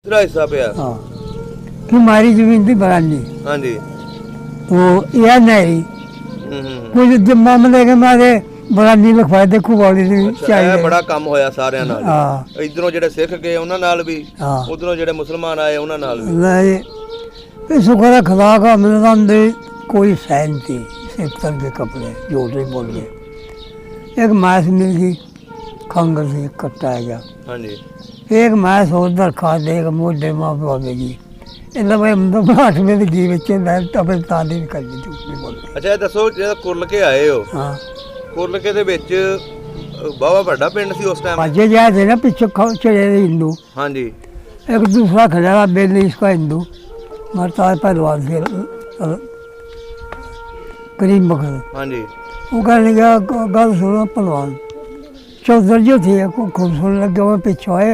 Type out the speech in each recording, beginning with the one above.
दूसरा हिस्सा पे है। हाँ कि हमारी जमीन थी बरानी हाँ जी। तो यह नहीं कुछ जब मामले के मारे बरानी लिखवाए देखो वाली अच्छा, चाहिए ਇਹ ਬੜਾ ਕੰਮ ਹੋਇਆ ਸਾਰਿਆਂ ਨਾਲ। ਹਾਂ। ਇਧਰੋਂ ਜਿਹੜੇ ਸਿੱਖ ਗਏ ਉਹਨਾਂ ਨਾਲ ਵੀ, हाँ ਉਧਰੋਂ ਜਿਹੜੇ ਮੁਸਲਮਾਨ ਆਏ ਉਹਨਾਂ ਨਾਲ ਵੀ। नहीं फिर शुक्र है खुदा का मिलदान दे कोई सैन थी सिफ्तर के कपड़े झूठ नहीं बोल गए एक मैस मिल गई खंगर से कट्टा है गया ਹਾਂਜੀ एक मैस और दरखा देगा मोटे माँ पे देगी इतना भाई हम 8 बजे की बच्चे मैं तब तालीम कर दी झूठ नहीं बोल ਅੱਛਾ ਇਹ ਦੱਸੋ ਜਿਹੜਾ ਕੁਰਲ ਕੇ ਆਏ ਹੋ, हाँ ਕੁਰਲ ਕੇ ਦੇ ਵਿੱਚ ਬਾਵਾ ਵੱਡਾ ਪਿੰਡ ਸੀ ਉਸ ਟਾਈਮ? बाजे जाए थे ना पीछे चले थे हिंदू ਹਾਂਜੀ एक दूसरा खड़ा बेली इसका हिंदू मरता है पहलवान से करीम बकर ਹਾਂਜੀ वो कहने लगा गल सुनो पहलवान चौधर जो थे खूब सुनने लगे वो पीछे आए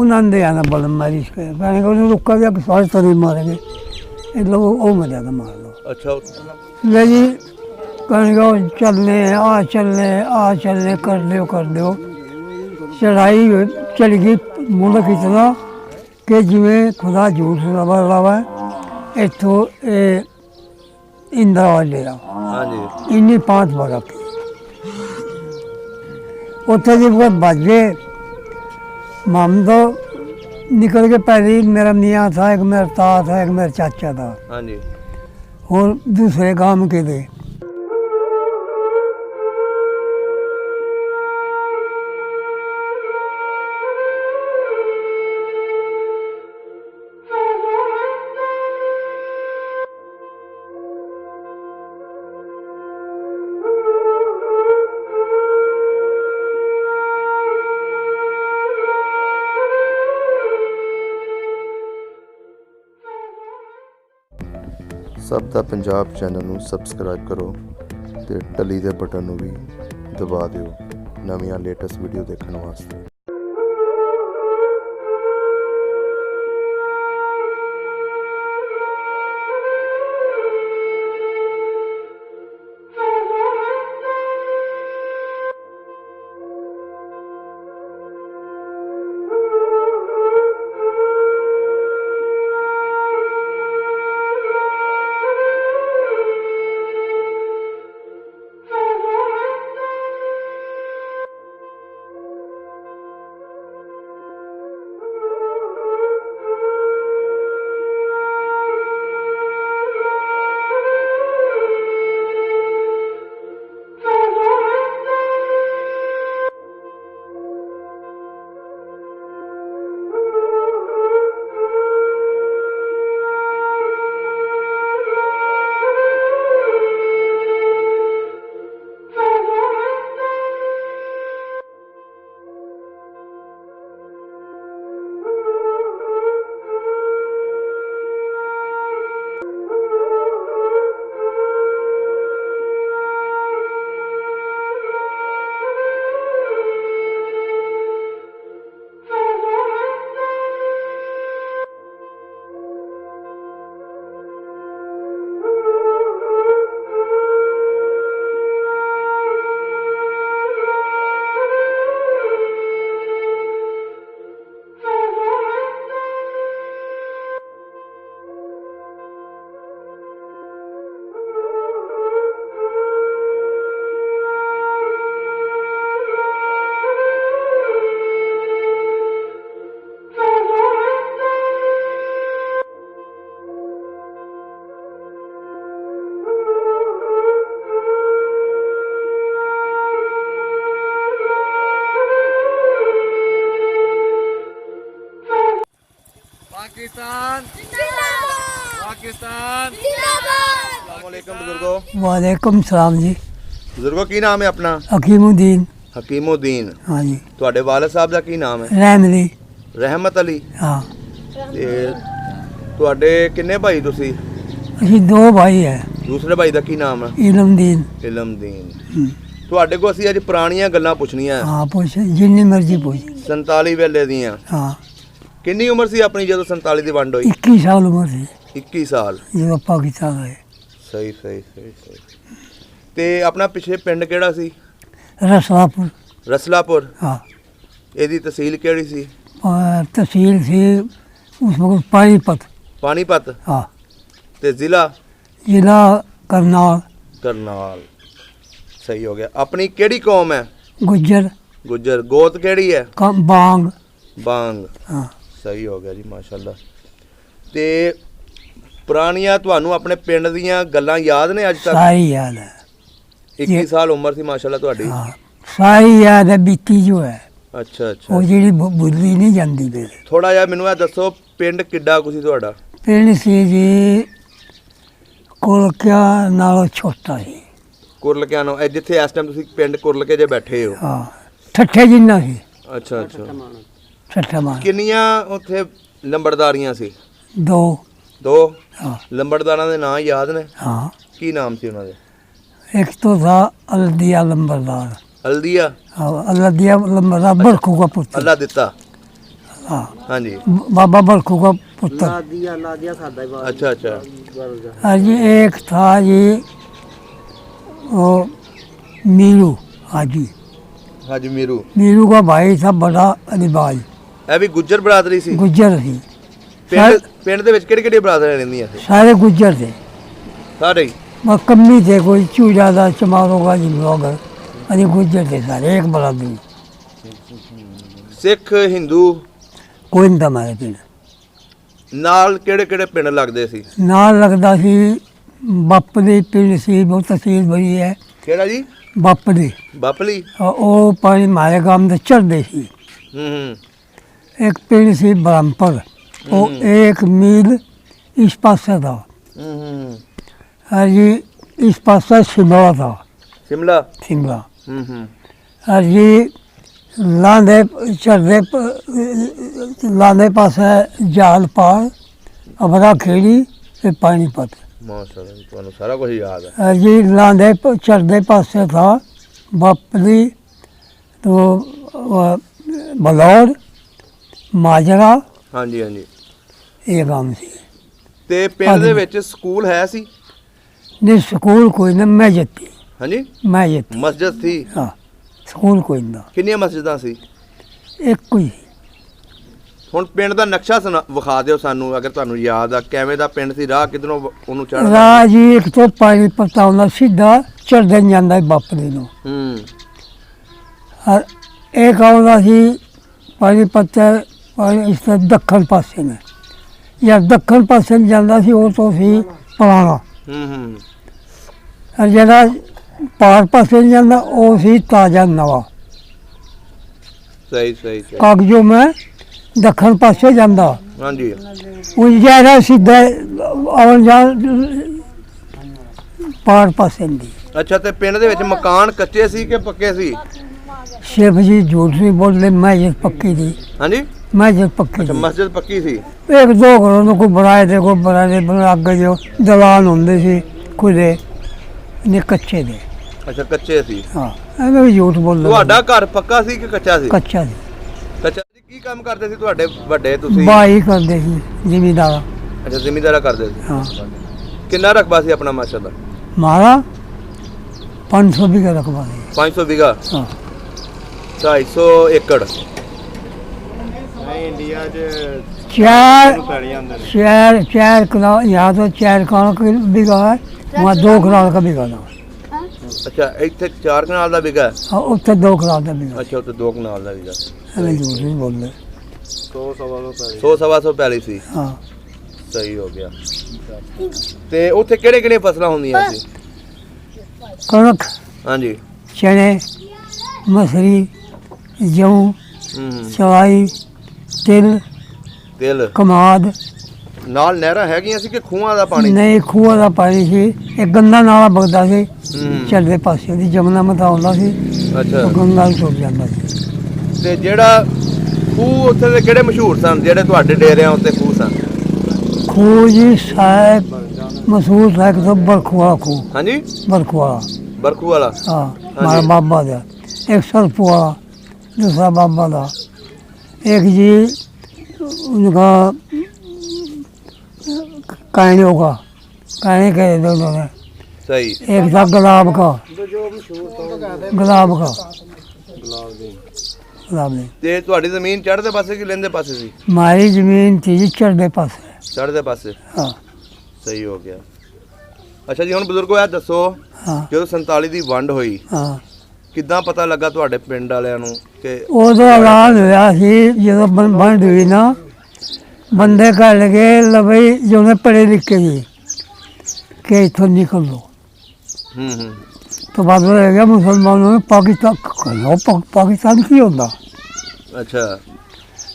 उन्होंने आना बल मारी इसके कहने का उन्हें रुका दिया कि सारे तरी मारेंगे इसलिए वो मजा था मार लो ਅੱਛਾ ले जी कहने का आ चलने कर दो चढ़ाई चल गई मुल्क इतना कि जिमें खुदा झूठ रवा इतों इंदिरा डेरा ਹਾਂਜੀ इन्नी 5 बरस उत्थे जी वो बजे माम तो निकल के पहले ही मेरा मियाँ था एक मेरा ता था एक मेरा चाचा था ਹਾਂਜੀ और दूसरे गांव के थे ਸਭ ਦਾ ਪੰਜਾਬ ਚੈਨਲ ਨੂੰ ਸਬਸਕ੍ਰਾਈਬ ਕਰੋ ਤੇ ਟਲੀ ਦੇ ਬਟਨ ਨੂੰ ਵੀ ਦਬਾ ਦਿਓ ਨਵੀਆਂ ਲੇਟੈਸਟ ਵੀਡੀਓ ਦੇਖਣ ਵਾਸਤੇ। पाकिस्तान अस्सलामुअलैकुम बुजुर्गो। वालेकुम सलाम जी बुजुर्गो की नाम है अपना? हकीमुद्दीन हकीमुद्दीन। हाँ जी ਤੁਹਾਡੇ ਵਾਲਿਦ ਸਾਹਿਬ ਦਾ ਕੀ ਨਾਮ ਹੈ? रहमदी ਰਹਿਮਤ ਅਲੀ। हाँ ਤੇ ਤੁਹਾਡੇ ਕਿੰਨੇ ਭਾਈ ਤੁਸੀਂ? ਅਸੀਂ 2 ਭਾਈ ਹੈ ਦੂਸਰੇ ਭਾਈ ਦਾ ਕੀ ਨਾਮ ਹੈ? इलमदीन ਇਲਮਦੀਨ। ਤੁਹਾਡੇ ਕੋਲ ਅਸੀਂ ਅੱਜ ਪੁਰਾਣੀਆਂ ਗੱਲਾਂ ਪੁੱਛਣੀਆਂ हाँ पूछ जिन्नी मर्जी पूछ 47 ਵੇਲੇ ਦੀਆਂ। हाँ ਕਿੰਨੀ ਉਮਰ ਸੀ ਆਪਣੀ ਜਦੋਂ 47 ਦੀ ਵੰਡ ਹੋਈ? 21 साल उम्र थी 21 ਸਾਲ। जो पाकिस्तान आए ਸਹੀ ਸਹੀ ਸਹੀ ਸਹੀ। ਤੇ ਆਪਣਾ ਪਿਛੇ ਪਿੰਡ ਕਿਹੜਾ ਸੀ? रसलापुर ਰਸਲਾਪੁਰ। हाँ ਇਹਦੀ ਤਹਿਸੀਲ ਕਿਹੜੀ ਸੀ? तहसील थी उस वक्त पानीपत। पानीपत हाँ, ते जिला जिला करनाल। करनाल। सही हो गया। अपनी केड़ी कौम है? गुज्जर। गुज्जर। गोत केड़ी है? बांग। बांग। हाँ। सही हो गया जी, माशाल्लाह। ते पुरानियां ਤੁਹਾਨੂੰ ਆਪਣੇ ਪਿੰਡ ਦੀਆਂ ਗੱਲਾਂ ਯਾਦ ਨੇ ਅੱਜ ਤੱਕ? सारी याद है। 21 ਸਾਲ ਉਮਰ ਸੀ ਮਾਸ਼ਾल्लाह ਤੁਹਾਡੀ। हाँ, सारी याद है। बीती जो है ਅੱਛਾ ਅੱਛਾ। वो जी भुल्ली नहीं जाती फिर। ਥੋੜਾ ਜਿਹਾ ਮੈਨੂੰ ਇਹ ਦੱਸੋ ਪਿੰਡ ਕਿੱਡਾ ਕੁ ਸੀ ਤੁਹਾਡਾ? पिंड सी जी कुलकिया नालों छोटा सी। ਕੁਰਲਕਿਆਂ ਨੂੰ ਇਹ ਜਿੱਥੇ ਇਸ ਟਾਈਮ ਤੁਸੀਂ ਪਿੰਡ ਕੁਰਲਕੇ ਜੇ ਬੈਠੇ ਹੋ? हाँ, ठट्ठे जिन्ना सी। ਅੱਛਾ ਅੱਛਾ। ठट्ठा मान ਕਿੰਨੀਆਂ ਉੱਥੇ ਲੰਬੜਦਾਰੀਆਂ ਸੀ? दो। ਦੋ। हाँ। ਲੰਬੜਦਾਰਾਂ ਦੇ ਨਾਂ ਯਾਦ ਨੇ? हाँ, ਕੀ ਨਾਮ ਸੀ ਉਹਨਾਂ ਦੇ? एक तो था अलदिया लंबरदार। ਹਲਦੀਆ। हाँ, अलदिया लंबरदार बरखू का पुत्र। ਅੱਲਾ ਦਿੱਤਾ। हाँ, ਹਾਂਜੀ। बाबा बरखू का पुत्र। ਅੱਛਾ ਅੱਛਾ। और जी एक था जी वो मीरू हाजी। ਹਾਜੀ ਮੀਰੂ। मीरू का भाई था बड़ा अलीबाज। ਇਹ ਵੀ ਗੁੱਜਰ ਬਰਾਦਰੀ ਸੀ? गुज्जर थी। ਪਿੰਡ ਦੇ ਵਿੱਚ ਕਿਹੜੀ ਕਿਹੜੀ ਬਰਾਦਰੀਆਂ ਰਹਿੰਦੀਆਂ ਸੀ? सारे गुज्जर थे। ਸਾਰੇ ਹੀ? बस कमी थे, कोई चूजा था, चमारों का जी लोग अरे गुज्जर थे सारे एक बराबरी। ਸਿੱਖ ਹਿੰਦੂ कोई नहीं था हमारे पिंड। ਨਾਲ ਕਿਹੜੇ ਕਿਹੜੇ ਪਿੰਡ ਲੱਗਦੇ ਸੀ? नाल लगता सी बापली पिंड सी, बहुत तहसील बड़ी है ਕਿਹੜਾ ਜੀ? बापली। ਬਾਪਲੀ। वो पानी हमारे गांव में चढ़ते सी। ਹੂੰ एक पिंड सी ब्रह्मपुर, वो एक मील इस पास था। ਹੂੰ। और जी इस पास शिमला था। शिमला। शिमला। हम्म। और जी लांदे चढ़ते लांदे पास जाल पार अबरा खेड़ी फिर पानीपत। माशाल्लाह ਤੁਹਾਨੂੰ ਸਾਰਾ ਕੁਝ ਯਾਦ ਹੈ। और जी लांदे चढ़ते पास था बापली, तो बलौर, माजरा, ਹਾਂਜੀ ਹਾਂਜੀ। ये काम सी। ਤੇ ਪਿੰਡ ਦੇ ਵਿੱਚ ਸਕੂਲ ਹੈ ਸੀ? नहीं स्कूल कोई ना, मैजत थी। ਹਾਂਜੀ। मैजत। ਮਸਜਿਦ ਸੀ? हाँ, स्कूल कोई ना, ਕਿੰਨੀਆਂ ਮਸਜਿਦਾਂ ਸੀ? एक कोई। ਹੁਣ ਪਿੰਡ ਦਾ ਨਕਸ਼ਾ ਵਿਖਾ ਦਿਓ ਸਾਨੂੰ, ਅਗਰ ਤੁਹਾਨੂੰ ਯਾਦ ਆ ਕਿਵੇਂ ਦਾ ਪਿੰਡ ਸੀ, ਰਾਹ ਕਿਧਰੋਂ ਉਹਨੂੰ ਚੜ੍ਹਨਾ? राह जी एक तो पानी पता होना सीधा चढ़ते जाता है बापली नो। ਹੂੰ। और एक आउंदा सी पानी पत्ता इस तरह दक्षिण पासे में, या दक्षिण पासे जाता सी वो तो सी पुराना। ਹੂੰ। और जरा पार पासे जाता वो सी ताजा नवा। ਸਹੀ ਸਹੀ ਸਹੀ। कागजों में दक्षिण पासे जाता ਹਾਂਜੀ। वो ज्यादा सीधा आवन जान पार पासे दी। ਅੱਛਾ, ਤੇ ਪਿੰਡ ਦੇ ਵਿੱਚ ਮਕਾਨ ਕੱਚੇ ਸੀ ਕਿ ਪੱਕੇ ਸੀ? शिव जी झूठ नहीं बोलते, मैजत पक्की थी। ਹਾਂਜੀ। मैजत पक्की ਅੱਛਾ, थी। ਮਸਜਿਦ ਪੱਕੀ ਸੀ? एक दो घरों में कोई बनाए थे, कोई बनाए थे, अगे जो दलान होंगे सी खुदे ने कच्चे थे। ਅੱਛਾ, ਕੱਚੇ ਸੀ। हाँ, एवं भी झूठ बोल रहे। ਤੁਹਾਡਾ ਘਰ ਪੱਕਾ ਸੀ ਕਿ ਕੱਚਾ ਸੀ? कच्चा थी। ਕੱਚਾ ਸੀ। ਕੀ ਕੰਮ ਕਰਦੇ ਸੀ ਤੁਹਾਡੇ ਵੱਡੇ? ਤੁਸੀਂ? बाई करते सी जिमीदार। ਅੱਛਾ, ਜ਼ਿਮੀਂਦਾਰਾ ਕਰਦੇ ਸੀ। हाँ, ਕਿੰਨਾ ਰਕਬਾ ਸੀ ਆਪਣਾ ਮਾਸ਼ਾਅੱਲਾ? हमारा 500 बीघा रकबा है। 500 बीघा। हाँ, 250 एकड़। चार चार चार कनाल, यहाँ तो 4 कनाल का बीघा है, वहाँ 2 कनाल का बीघा था। ਅੱਛਾ, ਇੱਥੇ 4 ਕਨਾਲ ਦਾ ਵਿਗਾ? और उत्तर 2 कनाल का बीघा। ਅੱਛਾ, ਉੱਥੇ 2 ਕਨਾਲ ਦਾ ਵਿਗਾ। एवं झूठ नहीं बोल रहे। 100 ਸਵਾ 100 ਪੈਲੀ ਸੀ। हाँ, ਸਹੀ ਹੋ ਗਿਆ। ਤੇ ਉੱਥੇ ਕਿਹੜੇ ਕਿਹੜੇ ਫਸਲਾਂ ਹੁੰਦੀਆਂ ਸੀ? कणक, ਹਾਂਜੀ। चने, मसरी, गेहूँ, ਹੂੰ। चवाई, तिल, ਤਿਲ। कमाद। ਨਾਲ ਨਹਿਰਾਂ ਹੈਗੀਆਂ ਸੀ ਕਿ ਖੂਹਾਂ ਦਾ ਪਾਣੀ? नहीं खूह का पानी सी, एक गंदा नाला बगदा सी ਹੂੰ। चलते पासे दी, जमुना मता आउंदा सी, ਅੱਛਾ। वो गंगा टुट जाता सी। ਤੇ ਜਿਹੜਾ ਖੂਹ ਉੱਥੇ ਦੇ ਕਿਹੜੇ ਮਸ਼ਹੂਰ ਸਨ ਜਿਹੜੇ ਤੁਹਾਡੇ ਡੇਰਿਆਂ ਉੱਤੇ ਖੂਹ ਸਨ? खूह जी साहब मशहूर था, एक तो बरखुआ खूह, ਹਾਂਜੀ। बरखुआ। ਬਰਖੂ वाला। हाँ, हमारा बाबा था। एक सरपुआ, दूसरा बाबा था। एक जी उनका कहने का, कहने के दोनों ने। ਸਹੀ। एक था गुलाब का, गुलाब का। ਰੱਬ ਨੇ। ਤੇ ਤੁਹਾਡੀ ਜ਼ਮੀਨ ਚੜ੍ਹਦੇ ਪਾਸੇ ਕਿ ਲਹਿੰਦੇ ਪਾਸੇ ਸੀ? ਮਾਰੀ ਜ਼ਮੀਨ ਸੀ ਜੀ ਚੜ੍ਹਦੇ ਪਾਸੇ। ਚੜ੍ਹਦੇ ਪਾਸੇ, ਹਾਂ ਸਹੀ ਹੋ ਗਿਆ। ਅੱਛਾ ਜੀ, ਹੁਣ ਬਜ਼ੁਰਗੋ ਇਹ ਦੱਸੋ, ਹਾਂ ਜਦੋਂ 47 ਦੀ ਵੰਡ ਹੋਈ, ਹਾਂ ਕਿੱਦਾਂ ਪਤਾ ਲੱਗਾ ਤੁਹਾਡੇ ਪਿੰਡ ਵਾਲਿਆਂ ਨੂੰ ਕਿ ਉਦੋਂ ਐਲਾਨ ਹੋਇਆ ਸੀ ਜਦੋਂ ਵੰਡ ਹੋਈ ਨਾ, ਬੰਦੇ ਕਹਿ ਲਗੇ ਲਵਈ ਜਿਹਨੇ ਪੜ੍ਹੇ ਲਿਖੇ ਸੀ ਕਿ ਇੱਥੋਂ ਨਿਕਲ ਲੋ। ਹੂੰ तो बाद में रह गया मुसलमानों में पाकिस्तान की होता अच्छा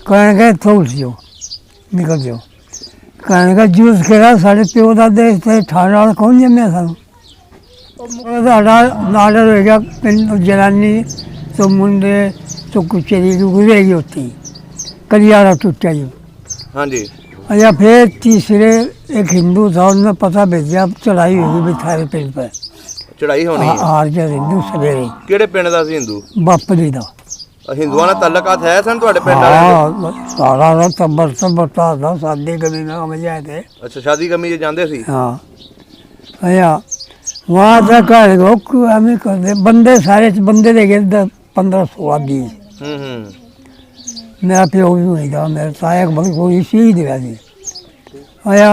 कहने का थोड़ जो निकल जाओ कहने का जूस खेला साढ़े प्यो दादे थे ठाण वाला कौन जमे नाडर हो गया पिंड जनानी तो मुंडे तो कुचेरी गुजरेगी होती कलियारा टूटा जो। हाँ जी। अच्छा फिर तीसरे एक हिंदू था उन्होंने पता भेजा चढ़ाई होगी भी थारे पिंड पर ਚੜਾਈ ਹੋਣੀ ਹੈ। ਹਾਰ ਜਾ ਹਿੰਦੂ ਸਵੇਰੇ। ਕਿਹੜੇ ਪਿੰਡ ਦਾ ਸੀ ਹਿੰਦੂ? ਬਾਪਲੀ ਦਾ। ਹਿੰਦੂਆਂ ਨਾਲ ਤਾਲੁਕਾਤ ਹੈ ਸਨ ਤੁਹਾਡੇ ਪਿੰਡ ਵਾਲਿਆਂ ਦੇ? ਹਾਂ ਸਾਰਾ ਦਾ ਤੱਬਰ ਸਬਤਾ ਦਾ ਸਾਦੇ ਕਦੇ ਨਾ ਮਜਾਏ ਤੇ। ਅੱਛਾ, ਸ਼ਾਦੀ ਕਮੀ ਜਾਂਦੇ ਸੀ? ਹਾਂ ਆਇਆ ਵਹਾਂ ਦਾ ਘਰ ਲੋਕ ਐਵੇਂ ਕਰਦੇ ਬੰਦੇ ਸਾਰੇ ਬੰਦੇ ਦੇ ਗਏ 15-16 20। ਮੇਰਾ ਪਿਓ ਵੀ ਹੋਈਦਾ ਮੇਰਾ ਤਾਇਆ ਬੜੀ ਕੋਈ ਸੀ ਦਿਆ ਸੀ। ਆਇਆ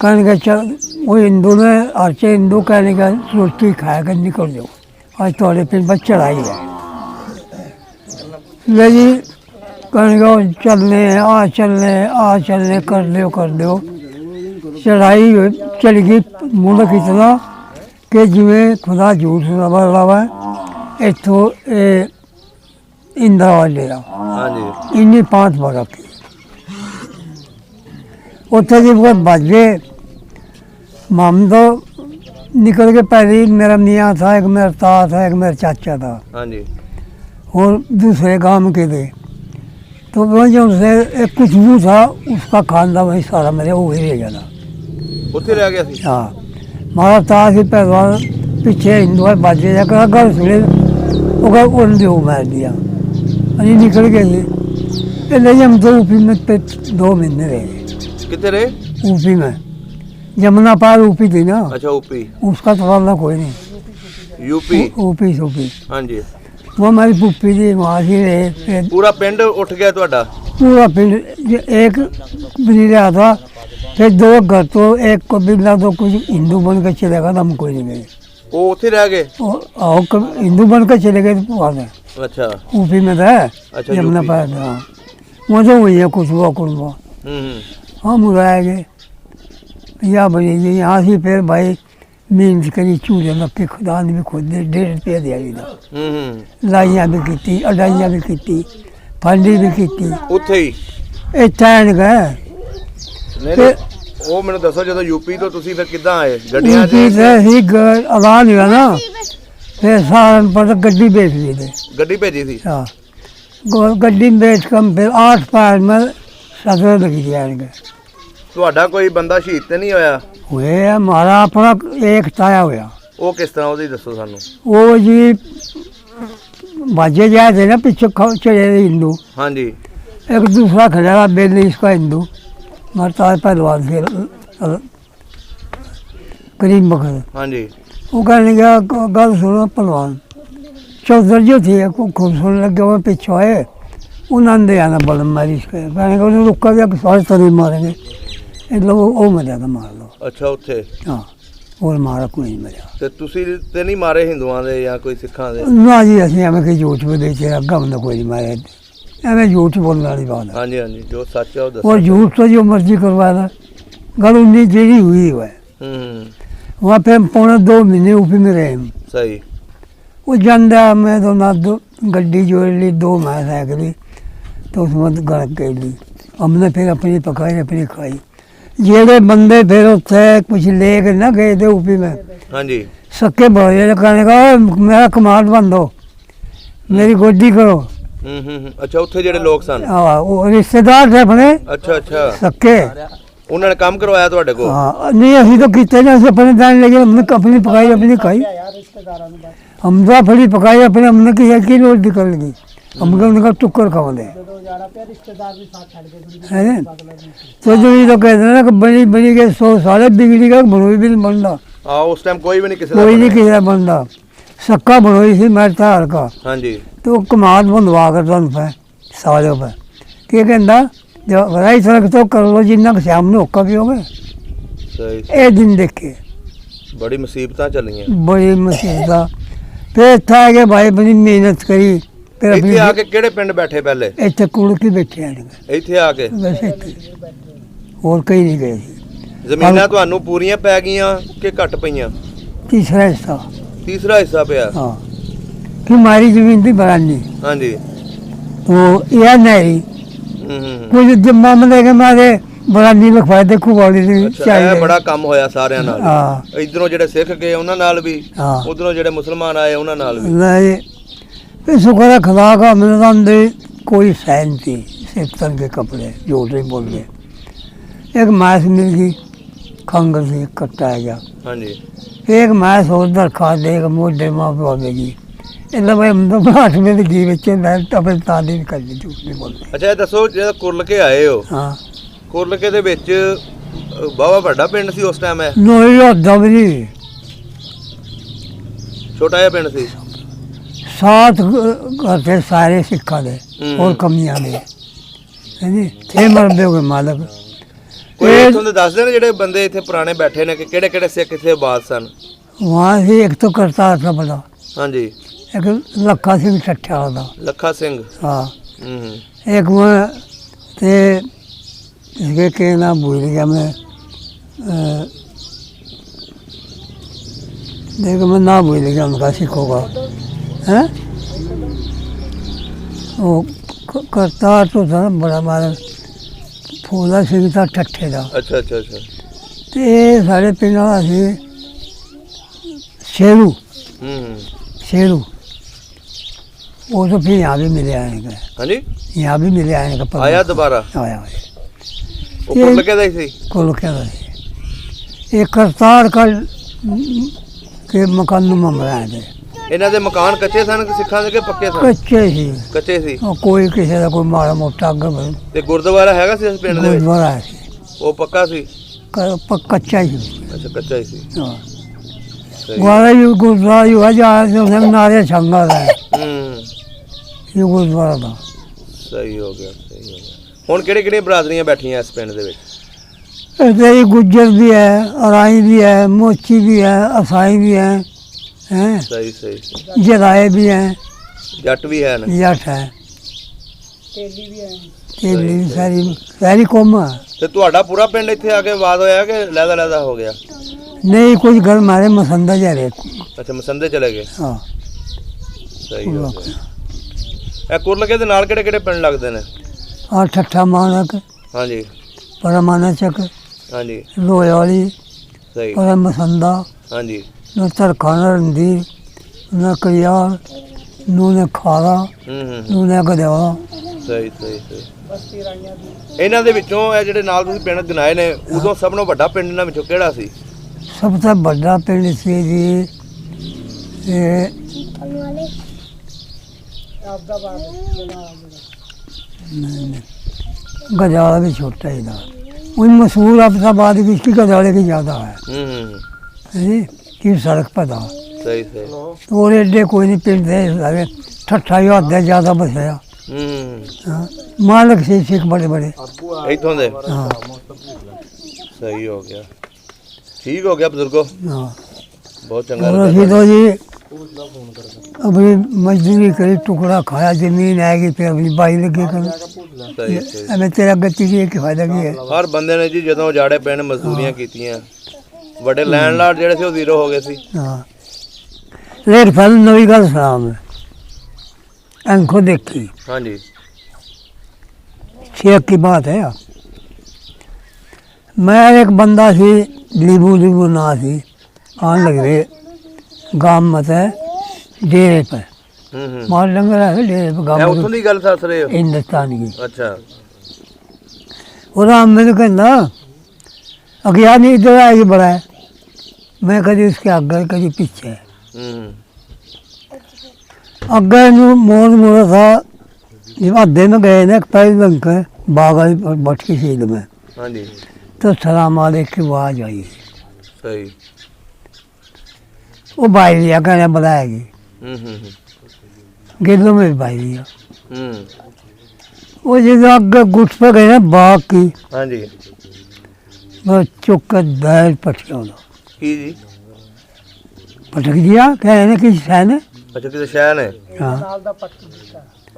कहने का चल वो हिंदू ने आचे हिंदू कहने का रोटी खाएगा निकल जाओ आज थोड़े फिर बस चढ़ाई है ले जी कहने का चलने कर दो चढ़ाई चल गई मुल्क इतना कि जिमें खुदा झूठ रवा इतों इंदिरा वाले इन्नी 5 बरस की उत्थे जी बहुत बजे माम तो निकल के पहले मेरा मियाँ था, एक मेरा ता था, एक मेरा चाचा था। हाँ जी। और दूसरे गांव के थे तो वही उनसे एक खुशबू था उसका खानदान वही सारा मेरे वो ही रह गया था। उत्थे रह गया थी? हाँ हमारा ता से पहलवान पीछे हिंदू है बाजे जाकर घर सुने वो उन्हें मार दिया अभी निकल गए थे। ले हम तो ऊपी में 2 महीने रहे। कितने रहे? ऊपी में जमुना पार ऊपी थी ना। अच्छा ऊपी। उसका तो वाला कोई नहीं। यूपी? ऊपी सूपी। हाँ जी। वो हमारी पुप्पी थी वहाँ से रहे। पूरा पिंड उठ गया ਤੁਹਾਡਾ? पूरा पिंड एक बनीरा था फिर 2 घर तो एक कबीला तो कुछ हिंदू बन के चले गया हम कोई नहीं गए। वो उत्थे रह गए? हिंदू बन के चले गए वहाँ से। अच्छा ऊपी में था। अच्छा जमुना पार था वहाँ तो हुई है कुछ हुआ कुछ हम उड़ाए गए या बनी जी यहाँ से फिर भाई मीन करी चूल्हे लपे खुदान भी खुद दे 1.5 रुपया दिया गया। लाइयाँ भी की अडाइयाँ भी की फांडी भी की ਉੱਥੇ ਹੀ इतने गए। ਨਹੀਂ ਉਹ ਮੈਨੂੰ ਦੱਸੋ ਜਦੋਂ ਯੂਪੀ ਤੋਂ ਤੁਸੀਂ ਫਿਰ ਕਿੱਦਾਂ ਆਏ? ਗੱਡੀਆਂ 'ਚ? आवाज हुआ ना फिर सहारनपुर गड्डी बेच ली थी। ਗੱਡੀ ਭੇਜੀ ਸੀ? हाँ गड्डी बेच कर फिर 8 पार में सदर लगी जाएंगे। ਤੁਹਾਡਾ ਕੋਈ ਬੰਦਾ ਸ਼ਹੀਦ ਤੇ ਨਹੀਂ ਹੋਇਆ? हुए हमारा अपना एक ताया हुआ। ਉਹ ਕਿਸ ਤਰ੍ਹਾਂ, ਉਹਦੀ ਦੱਸੋ ਸਾਨੂੰ। वो जी बाजे जाए थे ना पीछे चले थे हिंदू। हाँ जी। एक दूसरा खड़ा बेली इसका हिंदू मरता है पहलवान से करीम बकर। हाँ जी। वो कहने का गल सुनो पहलवान चौधरी जो थे खूब सुनने लगे वो पीछे आए उन्होंने आना बल मारी कहने का उन्हें रुका दिया सारे तरी मारेंगे मतलब वो मजा था मार लो। अच्छा ਉੱਥੇ? हाँ और मारा कोई नहीं मजा। ਤੇ ਤੁਸੀਂ ਤੇ ਨਹੀਂ ਮਾਰੇ ਹਿੰਦੂਆਂ ਦੇ ਜਾਂ ਕੋਈ ਸਿੱਖਾਂ ਦੇ? ना जी असं एवं कि झूठ भी देते अग्गा बंदा कोई नहीं मारे एवं झूठ बोलने वाली बात है। हाँ जी हाँ जी, जो सच है वो दसो। और झूठ तो जो मर्जी करवाया गल उन्नी देरी हुई हुआ है। वहाँ पे हम 2.5 महीने ऊपी में रहे हम। सही। वो जाना मैं तो ना गड्डी जोड़ ली 2 माह साइकिल तो उसमें गड़क गई ली हमने फिर अपनी पकाई अपनी खाई। जेड़े बंदे फिर उत्थे कुछ लेके ना गए थे ऊपी में। हाँ जी। सक्के बड़े कहने का मेरा कमांड बंद हो मेरी गोदी करो। अच्छा उत्थे जेड़े लोग सन? हाँ वो रिश्तेदार थे अपने। अच्छा अच्छा। सक्के ਉਹਨਾਂ ਨੇ ਕੰਮ ਕਰਵਾਇਆ ਤੁਹਾਡੇ ਕੋਲ? हाँ नहीं अभी तो कितने ना अपने दान लगे हमने अपनी पकाई अपनी खाई। हम तो अपनी पकाई अपने हमने की रोटी कर लगी हमको उनका टुक्कर खावा दे है ना। तो जो ये तो कहते हैं ना कि बनी बनी के 100 साल बिगड़ी का बड़ोई भी नहीं बनता। हाँ उस टाइम कोई भी नहीं किसी कोई नहीं किसी का बनता सक्का बनोई थी मैं धार का ਹਾਂਜੀ तो कमाद बंधवा कर तुम पे सालों पे की कहता जो राई सड़क तो कर लो जिन्ना के सामने होका भी होगा ਸਹੀ ये दिन देखे ਬੜੀ ਮੁਸੀਬਤਾਂ ਚੱਲੀਆਂ बड़ी मुसीबत फिर था कि भाई बड़ी मेहनत करी फिर ਇੱਥੇ ਆ अपनी ਕੇ ਕਿਹੜੇ ਪਿੰਡ ਬੈਠੇ ਪਹਿਲੇ इतने कुड़ के बैठे हैं ਇੱਥੇ ਆ ਕੇ वैसे और कहीं नहीं गए थे ਜ਼ਮੀਨਾਂ ਤੁਹਾਨੂੰ ਪੂਰੀਆਂ ਪੈ ਗਈਆਂ ਕਿ ਘੱਟ ਪਈਆਂ तीसरा हिस्सा ਤੀਸਰਾ ਹਿੱਸਾ ਪਿਆ हाँ कि हमारी जमीन थी बरानी ਹਾਂਜੀ तो यह नहीं कुछ जब मामले के मारे बरानी लिखवाए देखो वाली थी ਅੱਛਾ ਇਹ ਬੜਾ ਕੰਮ ਹੋਇਆ ਸਾਰਿਆਂ ਨਾਲ हाँ ਇਧਰੋਂ ਜਿਹੜੇ ਸਿੱਖ ਗਏ ਉਹਨਾਂ ਨਾਲ ਵੀ हाँ ਉਧਰੋਂ ਜਿਹੜੇ ਮੁਸਲਮਾਨ ਆਏ ਉਹਨਾਂ ਨਾਲ ਵੀ नहीं फिर शुक्र है खुदा का मेरे अंदर कोई सैन थी सिफ्तन के कपड़े झूठ नहीं बोल रहे एक मैस मिल गई खंगर से कट्टा गया ਹਾਂਜੀ एक मैस और दरखा दे एक मोटे माँ पे देगी इतना भाई हम तो बात में तो घी बच्चे मैं अपनी तारीफ कर दी झूठ नहीं बोल रहे ਅੱਛਾ ਇਹ ਦੱਸੋ ਜਿਹੜਾ ਕੁਰਲ ਕੇ ਆਏ ਹੋ हाँ ਕੁਰਲ ਕੇ ਦੇ ਵਿੱਚ ਬਾਵਾ ਵੱਡਾ ਪਿੰਡ ਸੀ ਉਸ ਟਾਈਮ ਹੈ नोई होता भी नहीं ਛੋਟਾ ਜਿਹਾ ਪਿੰਡ ਸੀ सात घर थे सारे सिखा दे और कमियां दे है नी छे मरदे हो गए मालक ਕੋਈ ਇੱਥੋਂ ਦੇ ਦੱਸਦੇ ਨੇ ਜਿਹੜੇ ਬੰਦੇ ਇੱਥੇ ਪੁਰਾਣੇ ਬੈਠੇ ਨੇ ਕਿ ਕਿਹੜੇ ਕਿਹੜੇ ਸਿੱਖ ਇੱਥੇ ਆਬਾਦ ਸਨ वहाँ से एक तो करता था बड़ा ਹਾਂਜੀ एक लखा सिंह ठट्ठा था ਲੱਖਾ ਸਿੰਘ हाँ ਹੂੰ एक वो थे इसके के नाम भूल गया मैं देखो मैं नाम भूल गया उनका सिखों का हैं वो करता तो था ना बड़ा मारा फूला सिंह था ठट्ठे का ਅੱਛਾ ਅੱਛਾ ਅੱਛਾ तो ये साढ़े पिंड वाला सी शेरू ਹੂੰ शेरू वो तो फिर यहाँ भी मिले आने का ਹਾਂਜੀ यहाँ भी मिले आने का पता ਆਇਆ ਦੁਬਾਰਾ आया आया ਉਹ ਕੁਰਲ ਕੇ ਦਾ ਹੀ ਸੀ कोल क्या ये करतार का के मकान में बनाए थे ਇਹਨਾਂ ਦੇ ਮਕਾਨ ਕੱਚੇ ਸਨ ਕਿ ਸਿੱਖਾਂ ਦੇ ਕਿ ਪੱਕੇ ਸਨ कच्चे सी ਕੱਚੇ ਸੀ और कोई किसी का कोई माड़ा मोटा अगर बन ਤੇ ਗੁਰਦੁਆਰਾ ਹੈਗਾ ਸੀ ਇਸ ਪਿੰਡ ਦੇ ਵਿੱਚ गुरुद्वारा है ਉਹ ਪੱਕਾ ਸੀ कच्चा ही ਅੱਛਾ ਕੱਚਾ ਹੀ ਸੀ हाँ ਸਹੀ गुरुद्वारा यू गुरुद्वारा यू है जहाँ से उसने नारे छंगा था ਹੂੰ ये गुरुद्वारा था ਸਹੀ ਹੋ ਗਿਆ ਸਹੀ ਹੋ ਗਿਆ ਹੁਣ ਕਿਹੜੇ ਕਿਹੜੇ ਬਰਾਦਰੀਆਂ ਬੈਠੀਆਂ ਇਸ ਪਿੰਡ ਦੇ ਵਿੱਚ ऐसे ही गुज्जर भी है अराई भी है मोची भी है असाई भी है हैं ਸਹੀ ਸਹੀ ਸਹੀ। जराए भी हैं ਜੱਟ ਵੀ ਹੈ ਨਾ जट है तेली भी सारी सारी कौम है ਤੇ ਤੁਹਾਡਾ ਪੂਰਾ ਪਿੰਡ ਇੱਥੇ ਆ ਕੇ ਆਬਾਦ ਹੋਇਆ ਕਿ ਲਹਿਦਾ ਲਹਿਦਾ ਹੋ ਗਿਆ नहीं कुछ घर मारे मसंदा जा रहे ਅੱਛਾ ਮਸੰਦੇ ਚਲੇ ਗਏ हाँ ਸਹੀ ਹੋ ਗਿਆ ਇਹ ਕੁਰਲ ਕੇ ਦੇ ਨਾਲ ਕਿਹੜੇ ਕਿਹੜੇ ਪਿੰਡ ਲੱਗਦੇ ਨੇ और ठट्ठा मानक ਹਾਂਜੀ परमानचक ਹਾਂਜੀ रोयाली ਸਹੀ और मसंदा ਹਾਂਜੀ न तरखाना रंधीर न करियाल नूने खारा ਹੂੰ नूने गदेवा ਸਹੀ ਸਹੀ ਸਹੀ ਇਹਨਾਂ ਦੇ ਵਿੱਚੋਂ ਇਹ ਜਿਹੜੇ ਨਾਲ ਤੁਸੀਂ ਪਿੰਡ ਗਿਣਾਏ ਨੇ ਉਦੋਂ ਸਭ ਤੋਂ ਵੱਡਾ ਪਿੰਡ ਇਹਨਾਂ ਵਿੱਚੋਂ ਕਿਹੜਾ ਸੀ सबसे बड़ा पिंड से जी ये गजाला भी छोटा ही था वही मशहूर अफसाबाद की इसकी गजाले की ज़्यादा है जी कि सड़क पर था ਸਹੀ ਸਹੀ और एडे कोई नहीं पिंड थे सारे ठट्ठा ही हद ज़्यादा बसया हाँ मालक से सिख बड़े बड़े ਇੱਥੋਂ ਦੇ हाँ ਸਹੀ ਹੋ ਗਿਆ ਠੀਕ ਹੋ ਗਿਆ ਬਜ਼ੁਰਗੋ हाँ ਬਹੁਤ ਚੰਗਾ और ਲੱਗਾ अभी तो जी अपनी मजदूरी करी टुकड़ा खाया जमीन आएगी फिर अपनी बाई लगे कर ਸਹੀ ਸਹੀ हमें तेरा गति की एक फायदा की है ਹਰ ਬੰਦੇ ਨੇ ਜੀ ਜਦੋਂ ਉਜਾੜੇ ਪਿੰਡ ਮਜ਼ਦੂਰੀਆਂ ਕੀਤੀਆਂ ਵੱਡੇ ਲੈਂਡਲਾਰਡ ਜਿਹੜੇ ਸੀ ਉਹ ਜ਼ੀਰੋ ਹੋ ਗਏ ਸੀ हाँ लेट फल नवी गल सलाम आंखों देखी ਹਾਂਜੀ शेख की बात है मैं एक बंदा सी लीबू लीबू ना सी आन लग रहे गांव मत है डेरे पर ਹੂੰ मार डंगर है डेरे पर ਇਹ गांव ਉੱਥੋਂ ਦੀ ਗੱਲ ਦੱਸ ਰਹੇ ਹੋ हिंदुस्तान की ਅੱਛਾ और हम मैंने कहना अज्ञा नहीं इधर आएगी बड़ा है मैं कभी उसके आगे कभी पीछे ਹੂੰ अगे मोड़ मोड़ा था जब अद्धे में गए ना पहले लंक बाग वाली बट की सीध में ਹਾਂਜੀ तो सलाम वालेकुम की आवाज़ आई ਸਹੀ वो भाई लिया कहने बुलाएगी गेलों में भाई दिया हम्म वो जो आगे गुट पे गए ना बाग की हाँ जी बस चुक दाल पटका की जी पटक दिया कह रहे किसी शह ने अच्छा किसी शहर ने हाँ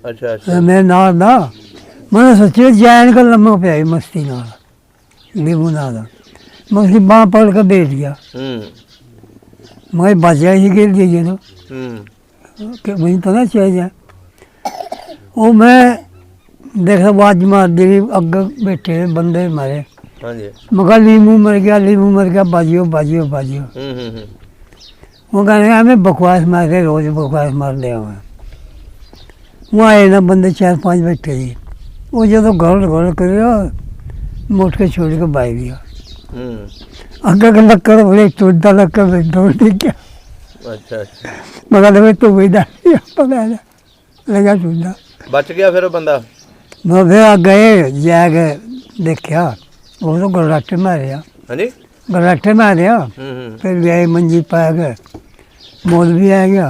अच्छा अच्छा मैं नाल ना मैंने सोचे जैन का लम्बा पे आई मस्ती नाल नींबू नाल मस्ती बाँ पकड़ के बैठ गया मैं बचा ही गिर गई तो कि मुझे तो ना चाहिए वो मैं देखा आवाज मार दी अग बैठे बंदे मारे हाँ जी मगर लीमू मर गया बाजियो बाजियो बाजियो वो कहने हमें बकवास मार के रोज बकवास मार लिया हुआ वहाँ आए ना बंदे 4-5 बैठे जी वो जो तो घर कर मोट के छोड़ के बाई दिया अगर के लक्कर बोले टूटता लक्कर दौड़ गया अच्छा अच्छा मगर लगे तो वही डाल पता लगा टूटता बच गया फिर वो बंदा मैं फिर गए जाके देखा वो तो गराटे मारे हाँ जी गराटे मारे फिर गए मंजी पा गए मौलवी आ गया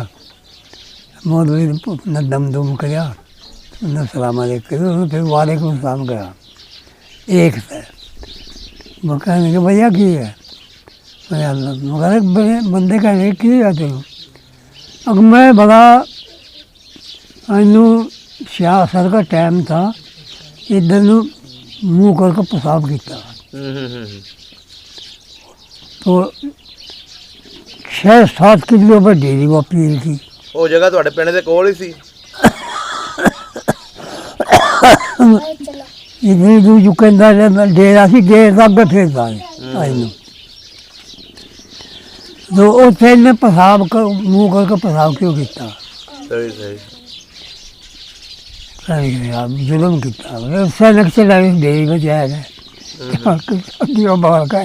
मौलवी ने दम दुम कराया उन्हें सलाम अलैकुम फिर वालेकुम सलाम करा एक से वो कहने के भैया की है मगर बड़े बंदे कहने की है तेन अगर मैं बड़ा इनू सियासत का टाइम था इधर मुँह करके पेशाब किया तो 6-7 किलो पर डेरी वो पीर की ਉਹ ਜਗ੍ਹਾ ਤੁਹਾਡੇ ਪਿੰਡ ਦੇ ਕੋਲ ਹੀ ਸੀ इतनी दूर जो कहता डेरा से गेर तक फिरता है तो उत्थे इन्हें पेशाब मुँह करके पेशाब क्यों किया ਸਹੀ ਸਹੀ जुलम किया सैनक चला डेरी में जाएगा बाल का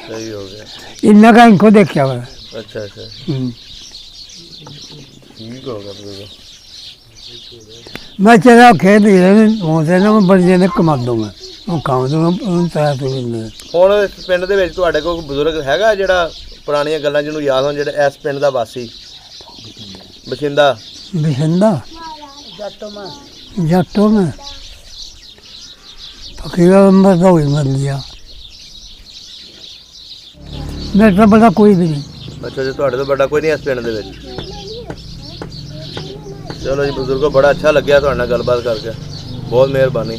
ਸਹੀ ਹੋ ਗਿਆ इन्ना का इनको देखा हुआ अच्छा अच्छा ठीक हो गया फिर मैं चला खेत होते ना मैं बड़ी देर कमा दूंगा वो काम दूंगा ਹੁਣ ਇਸ ਪਿੰਡ ਦੇ ਵਿੱਚ ਤੁਹਾਡੇ ਕੋਲ ਕੋਈ ਬਜ਼ੁਰਗ ਹੈਗਾ ਜਿਹੜਾ ਪੁਰਾਣੀਆਂ ਗੱਲਾਂ ਜਿਹਨੂੰ ਯਾਦ ਹੋਣ ਜਿਹੜਾ ਇਸ ਪਿੰਡ ਦਾ ਵਾਸੀ ਬਸਿੰਦਾ बिशंदा जट्टों में फकीरा नंबर तो ही मर लिया मेरा बड़ा कोई भी नहीं ਅੱਛਾ ਜੀ ਤੁਹਾਡੇ ਤੋਂ ਵੱਡਾ ਕੋਈ ਨਹੀਂ ਇਸ ਪਿੰਡ ਦੇ ਵਿੱਚ ਚਲੋ ਜੀ ਬਜ਼ੁਰਗੋ ਬੜਾ ਅੱਛਾ ਲੱਗਿਆ ਤੁਹਾਡੇ ਨਾਲ ਗੱਲਬਾਤ ਕਰਕੇ ਬਹੁਤ ਮਿਹਰਬਾਨੀ